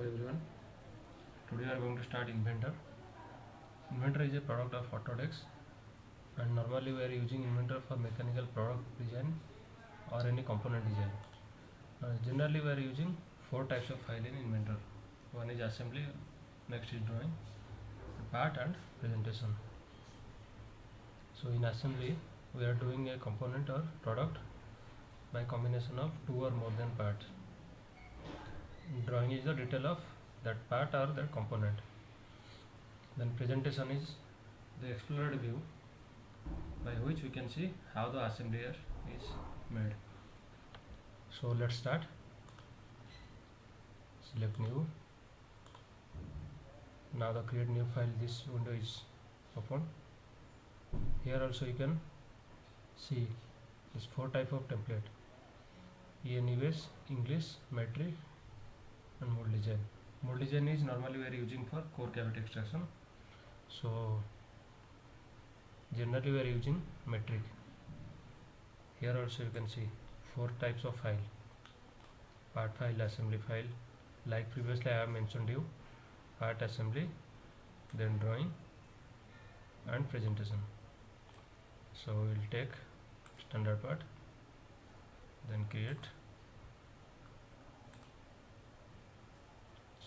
everyone. Today we are going to start Inventor. Inventor is a product of Autodesk, and normally we are using Inventor for mechanical product design or any component design. Generally we are using four types of file in Inventor. One is assembly, next is drawing, part and presentation. So in assembly we are doing a component or product by combination of two or more than parts. Drawing is the detail of that part or that component. Then presentation is the explored view by which we can see how the assembly is made. So let's start. Select new. Now the create new file, this window is open. Here also you can see this four type of template: ENUS, English, metric and mold design. Mold design is normally we are using for core cavity extraction. So generally we are using metric. Here also you can see four types of file: part file, assembly file. Like previously I have mentioned you, part assembly, then drawing and presentation. So we will take standard part, then create.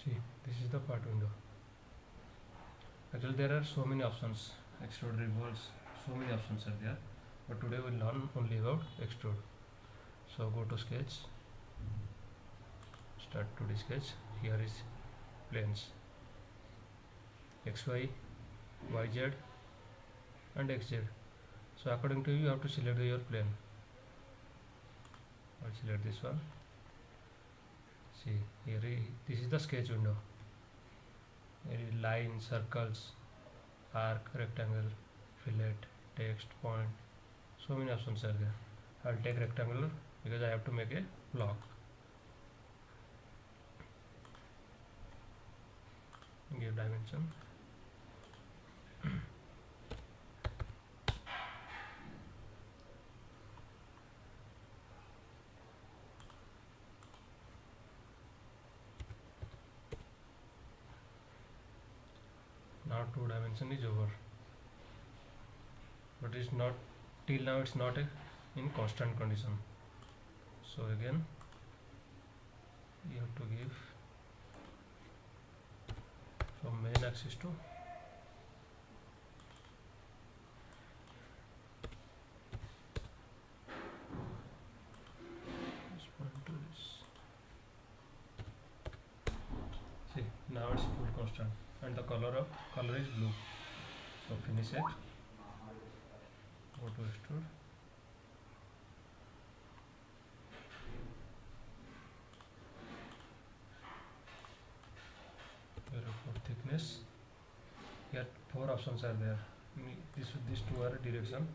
See, this is the part window. Actually there are so many options, extrude, revolves, so many options are there, but today we will learn only about extrude. So go to sketch, start 2D sketch. Here is planes XY, YZ and XZ. So according to you have to select your plane. I'll select this one. See here, this is the sketch window. There is line, circles, arc, rectangle, fillet, text, point. So many options are there. I'll take rectangular because I have to make a block. Give dimension. Now 2 dimension is over, but it's not, till now it's not in constant condition. So again you have to give from main axis to this point to this. See, now it's full constant and the color is blue. So finish it, go to extrude, for thickness. Here four options are there. These two are direction.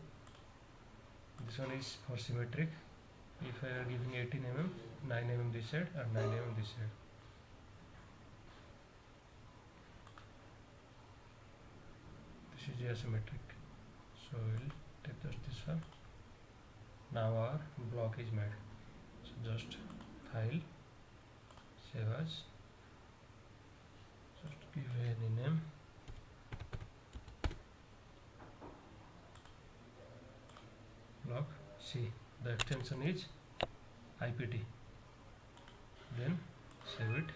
This one is for symmetric. If I are giving 18 mm, 9 mm this side and 9 mm this side. This is asymmetric. So we'll take just this one. Now our block is made. So just file, save as, just give any name, block. See, the extension is IPT. Then save it.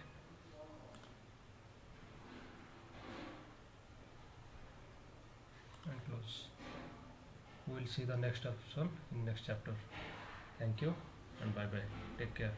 And close. We will see the next option in next chapter. Thank you and bye bye. Take care.